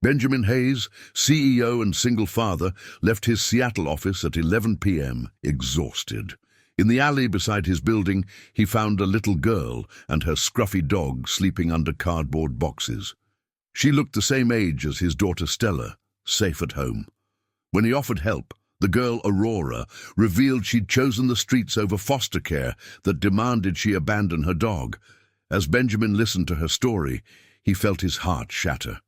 Benjamin Hayes, CEO and single father, left his Seattle office at 11 p.m., exhausted. In the alley beside his building, he found a little girl and her scruffy dog sleeping under cardboard boxes. She looked the same age as his daughter Stella, safe at home. When he offered help, the girl Aurora revealed she'd chosen the streets over foster care that demanded she abandon her dog. As Benjamin listened to her story, he felt his heart shatter.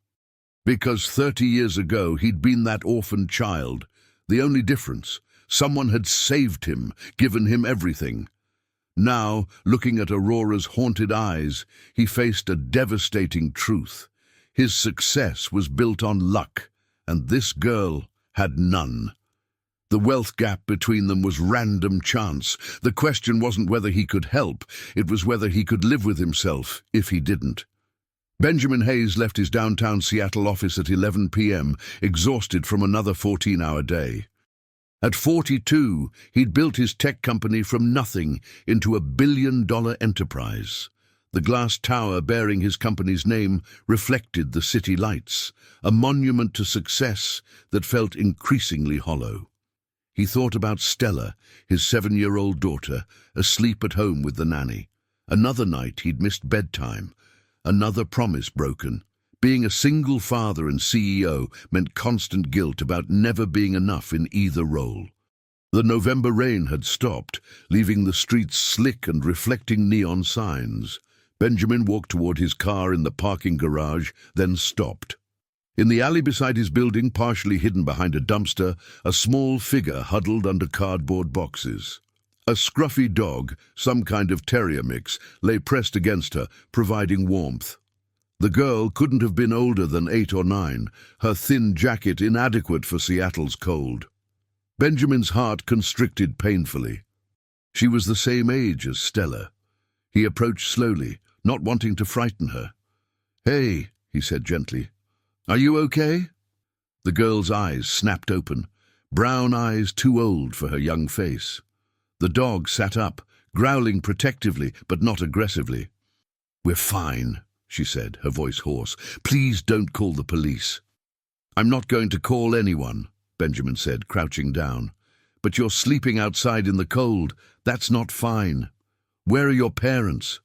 Because 30 years ago he'd been that orphaned child. The only difference, someone had saved him, given him everything. Now, looking at Aurora's haunted eyes, he faced a devastating truth. His success was built on luck, and this girl had none. The wealth gap between them was random chance. The question wasn't whether he could help, it was whether he could live with himself if he didn't. Benjamin Hayes left his downtown Seattle office at 11 p.m., exhausted from another 14-hour day. At 42, he'd built his tech company from nothing into a billion-dollar enterprise. The glass tower bearing his company's name reflected the city lights, a monument to success that felt increasingly hollow. He thought about Stella, his 7-year-old daughter, asleep at home with the nanny. Another night he'd missed bedtime. Another promise broken. Being a single father and CEO meant constant guilt about never being enough in either role. The November rain had stopped, leaving the streets slick and reflecting neon signs. Benjamin walked toward his car in the parking garage, then stopped. In the alley beside his building, partially hidden behind a dumpster, a small figure huddled under cardboard boxes. A scruffy dog, some kind of terrier mix, lay pressed against her, providing warmth. The girl couldn't have been older than 8 or 9, her thin jacket inadequate for Seattle's cold. Benjamin's heart constricted painfully. She was the same age as Stella. He approached slowly, not wanting to frighten her. "Hey," he said gently. "Are you okay?" The girl's eyes snapped open, brown eyes too old for her young face. The dog sat up, growling protectively, but not aggressively. "We're fine," she said, her voice hoarse. "Please don't call the police." "I'm not going to call anyone," Benjamin said, crouching down. "But you're sleeping outside in the cold. That's not fine. Where are your parents?"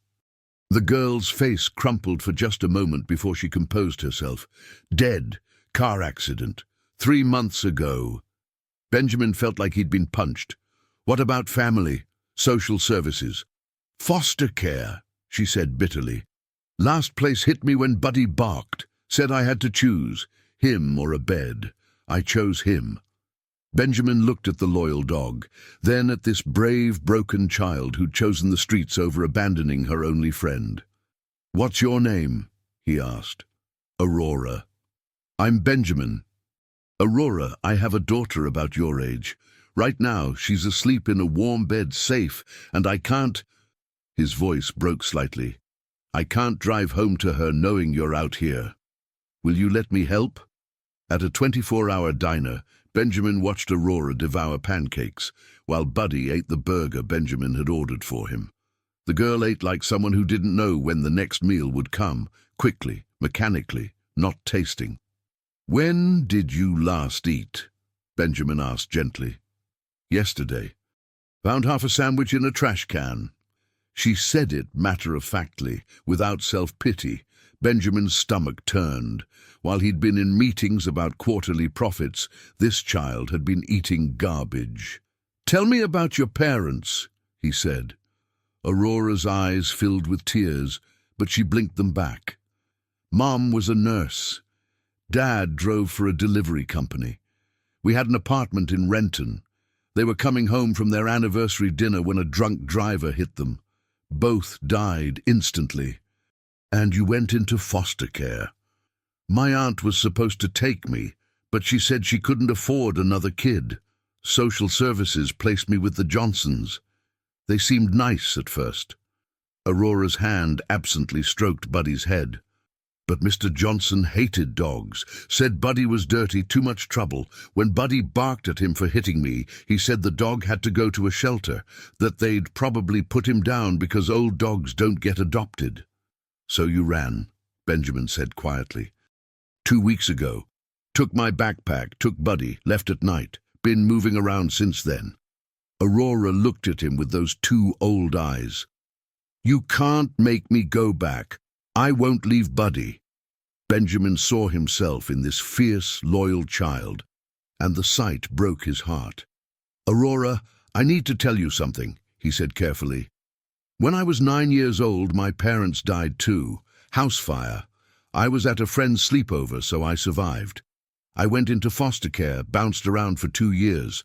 The girl's face crumpled for just a moment before she composed herself. "Dead. Car accident. 3 months ago." Benjamin felt like he'd been punched. "What about family? Social services?" "Foster care," she said bitterly. "Last place hit me when Buddy barked. Said I had to choose, him or a bed. I chose him." Benjamin looked at the loyal dog, then at this brave, broken child who'd chosen the streets over abandoning her only friend. "What's your name?" he asked. "Aurora." "I'm Benjamin." "Aurora, I have a daughter about your age. Right now, she's asleep in a warm bed, safe, and I can't—" His voice broke slightly. "I can't drive home to her knowing you're out here. Will you let me help?" At a 24-hour diner, Benjamin watched Aurora devour pancakes, while Buddy ate the burger Benjamin had ordered for him. The girl ate like someone who didn't know when the next meal would come, quickly, mechanically, not tasting. "When did you last eat?" Benjamin asked gently. "Yesterday. Found half a sandwich in a trash can." She said it matter-of-factly, without self-pity. Benjamin's stomach turned. While he'd been in meetings about quarterly profits, this child had been eating garbage. "Tell me about your parents," he said. Aurora's eyes filled with tears, but she blinked them back. "Mom was a nurse. Dad drove for a delivery company. We had an apartment in Renton. They were coming home from their anniversary dinner when a drunk driver hit them. Both died instantly. And you went into foster care. My aunt was supposed to take me, but she said she couldn't afford another kid. Social services placed me with the Johnsons. They seemed nice at first." Aurora's hand absently stroked Buddy's head. "But Mr. Johnson hated dogs, said Buddy was dirty, too much trouble. When Buddy barked at him for hitting me, he said the dog had to go to a shelter, that they'd probably put him down because old dogs don't get adopted." "So you ran," Benjamin said quietly. 2 weeks ago. Took my backpack, took Buddy, left at night. Been moving around since then. Aurora looked at him with those two old eyes. You can't make me go back. I won't leave Buddy. Benjamin saw himself in this fierce, loyal child, and the sight broke his heart. Aurora, I need to tell you something, he said carefully. When I was 9 years old, my parents died too. House fire. I was at a friend's sleepover, so I survived. I went into foster care, bounced around for 2 years.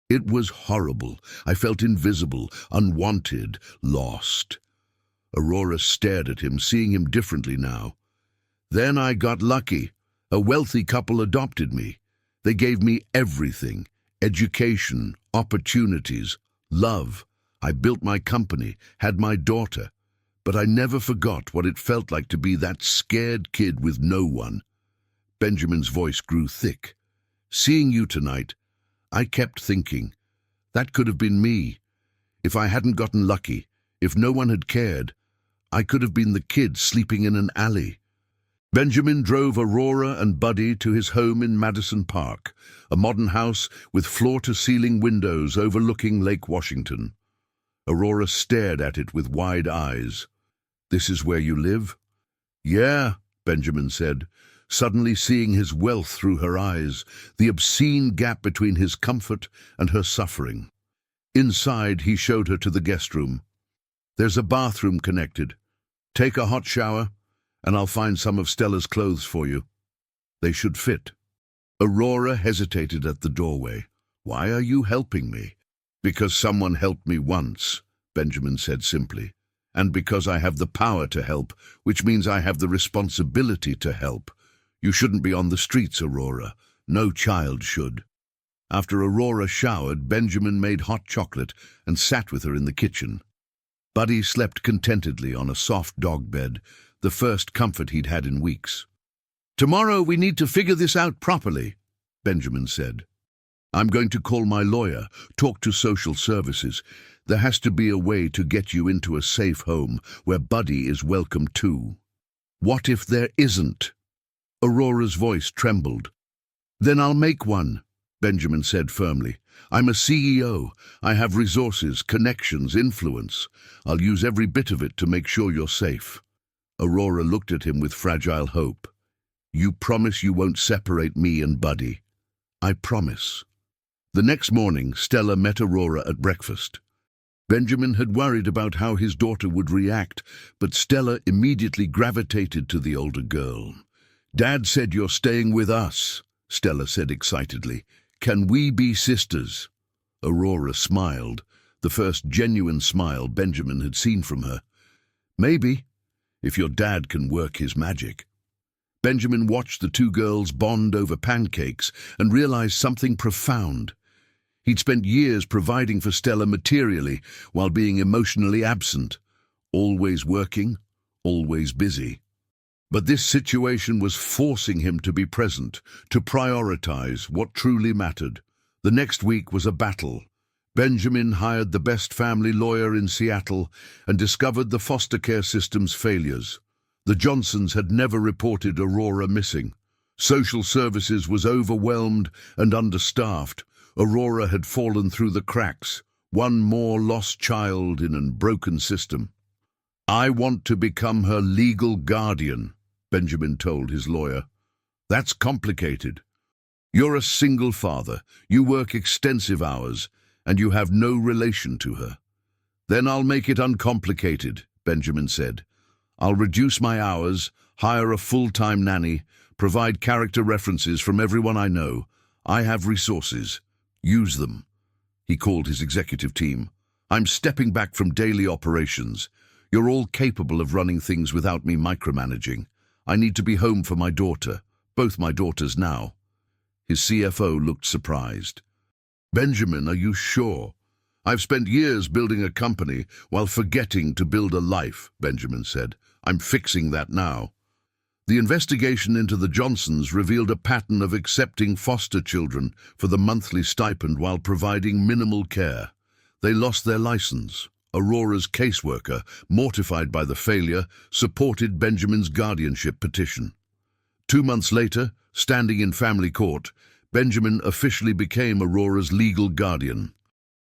It was horrible. I felt invisible, unwanted, lost. Aurora stared at him, seeing him differently now. Then I got lucky. A wealthy couple adopted me. They gave me everything: education, opportunities, love. I built my company, had my daughter. But I never forgot what it felt like to be that scared kid with no one. Benjamin's voice grew thick. Seeing you tonight, I kept thinking, that could have been me. If I hadn't gotten lucky, if no one had cared, I could have been the kid sleeping in an alley. Benjamin drove Aurora and Buddy to his home in Madison Park, a modern house with floor-to-ceiling windows overlooking Lake Washington. Aurora stared at it with wide eyes. This is where you live? Yeah, Benjamin said, suddenly seeing his wealth through her eyes, the obscene gap between his comfort and her suffering. Inside, he showed her to the guest room. There's a bathroom connected. Take a hot shower, and I'll find some of Stella's clothes for you. They should fit. Aurora hesitated at the doorway. Why are you helping me? Because someone helped me once, Benjamin said simply. And because I have the power to help, which means I have the responsibility to help. You shouldn't be on the streets, Aurora. No child should. After Aurora showered, Benjamin made hot chocolate and sat with her in the kitchen. Buddy slept contentedly on a soft dog bed, the first comfort he'd had in weeks. Tomorrow we need to figure this out properly, Benjamin said. I'm going to call my lawyer, talk to social services. There has to be a way to get you into a safe home where Buddy is welcome too. What if there isn't? Aurora's voice trembled. Then I'll make one, Benjamin said firmly. I'm a CEO. I have resources, connections, influence. I'll use every bit of it to make sure you're safe. Aurora looked at him with fragile hope. You promise you won't separate me and Buddy? I promise. The next morning, Stella met Aurora at breakfast. Benjamin had worried about how his daughter would react, but Stella immediately gravitated to the older girl. Dad said you're staying with us, Stella said excitedly. Can we be sisters? Aurora smiled, the first genuine smile Benjamin had seen from her. Maybe, if your dad can work his magic. Benjamin watched the two girls bond over pancakes and realized something profound. He'd spent years providing for Stella materially while being emotionally absent, always working, always busy. But this situation was forcing him to be present, to prioritize what truly mattered. The next week was a battle. Benjamin hired the best family lawyer in Seattle and discovered the foster care system's failures. The Johnsons had never reported Aurora missing. Social services was overwhelmed and understaffed. Aurora had fallen through the cracks, one more lost child in a broken system. I want to become her legal guardian, Benjamin told his lawyer. That's complicated. You're a single father, you work extensive hours, and you have no relation to her. Then I'll make it uncomplicated, Benjamin said. I'll reduce my hours, hire a full-time nanny, provide character references from everyone I know. I have resources. Use them. He called his executive team. I'm stepping back from daily operations. You're all capable of running things without me micromanaging. I need to be home for my daughter, both my daughters now. His CFO looked surprised. Benjamin, are you sure? I've spent years building a company while forgetting to build a life, Benjamin said. I'm fixing that now. The investigation into the Johnsons revealed a pattern of accepting foster children for the monthly stipend while providing minimal care. They lost their license. Aurora's caseworker, mortified by the failure, supported Benjamin's guardianship petition. 2 months later, standing in family court, Benjamin officially became Aurora's legal guardian.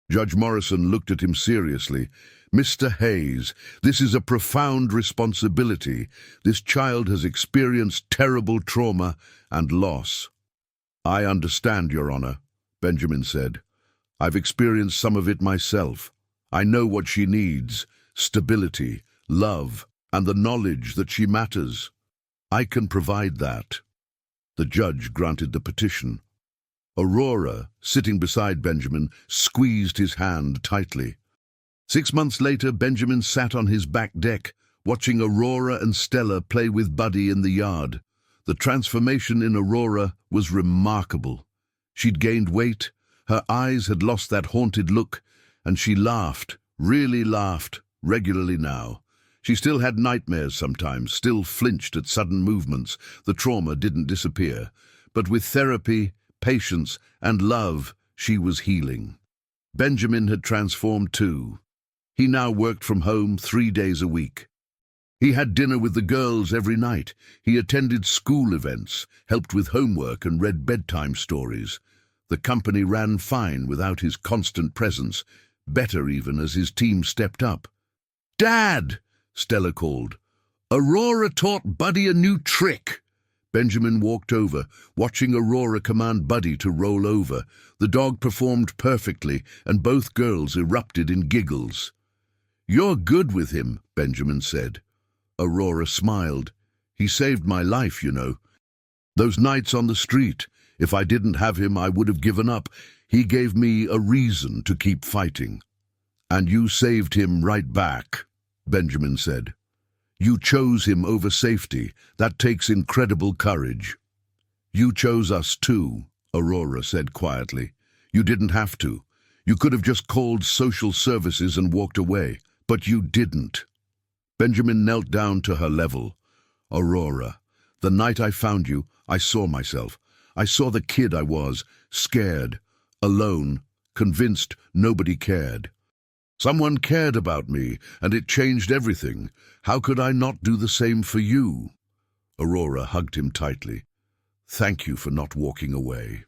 Judge Morrison looked at him seriously. "Mr. Hayes, this is a profound responsibility. This child has experienced terrible trauma and loss." "I understand, Your Honor," Benjamin said. "I've experienced some of it myself. I know what she needs: stability, love, and the knowledge that she matters. I can provide that." The judge granted the petition. Aurora, sitting beside Benjamin, squeezed his hand tightly. 6 months later, Benjamin sat on his back deck, watching Aurora and Stella play with Buddy in the yard. The transformation in Aurora was remarkable. She'd gained weight, her eyes had lost that haunted look, and she laughed, really laughed, regularly now. She still had nightmares sometimes, still flinched at sudden movements. The trauma didn't disappear. But with therapy, patience, and love, she was healing. Benjamin had transformed too. He now worked from home 3 days a week. He had dinner with the girls every night. He attended school events, helped with homework, and read bedtime stories. The company ran fine without his constant presence, better even as his team stepped up. "Dad!" Stella called. "Aurora taught Buddy a new trick." Benjamin walked over, watching Aurora command Buddy to roll over. The dog performed perfectly, and both girls erupted in giggles. "You're good with him," Benjamin said. Aurora smiled. "He saved my life, you know. Those nights on the street, if I didn't have him, I would have given up. He gave me a reason to keep fighting." "And you saved him right back," Benjamin said. "You chose him over safety. That takes incredible courage." "You chose us too," Aurora said quietly. "You didn't have to. You could have just called social services and walked away, but you didn't." Benjamin knelt down to her level. "Aurora, the night I found you, I saw myself. I saw the kid I was, scared, alone, convinced nobody cared. Someone cared about me, and it changed everything. How could I not do the same for you?" Aurora hugged him tightly. "Thank you for not walking away."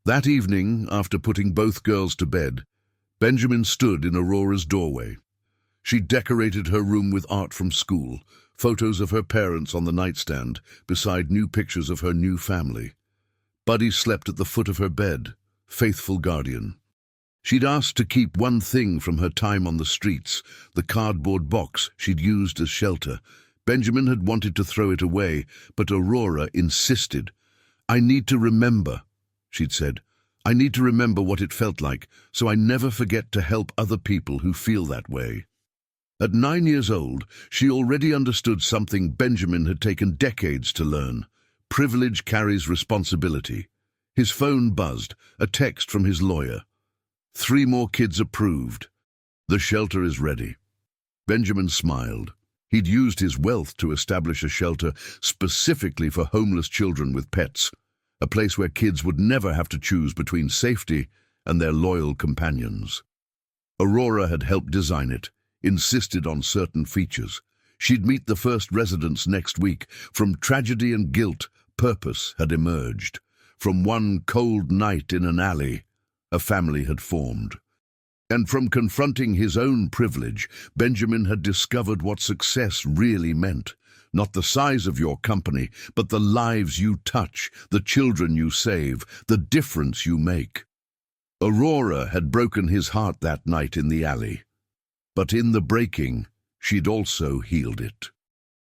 That evening, after putting both girls to bed, Benjamin stood in Aurora's doorway. She decorated her room with art from school, photos of her parents on the nightstand, beside new pictures of her new family. Buddy slept at the foot of her bed, faithful guardian. She'd asked to keep one thing from her time on the streets, the cardboard box she'd used as shelter. Benjamin had wanted to throw it away, but Aurora insisted. "I need to remember," she'd said. "I need to remember what it felt like, so I never forget to help other people who feel that way." At 9 years old, she already understood something Benjamin had taken decades to learn. Privilege carries responsibility. His phone buzzed, a text from his lawyer. 3 more kids approved. The shelter is ready. Benjamin smiled. He'd used his wealth to establish a shelter specifically for homeless children with pets, a place where kids would never have to choose between safety and their loyal companions. Aurora had helped design it, insisted on certain features. She'd meet the first residents next week. From tragedy and guilt, purpose had emerged. From one cold night in an alley, a family had formed. And from confronting his own privilege, Benjamin had discovered what success really meant. Not the size of your company, but the lives you touch, the children you save, the difference you make. Aurora had broken his heart that night in the alley. But in the breaking, she'd also healed it.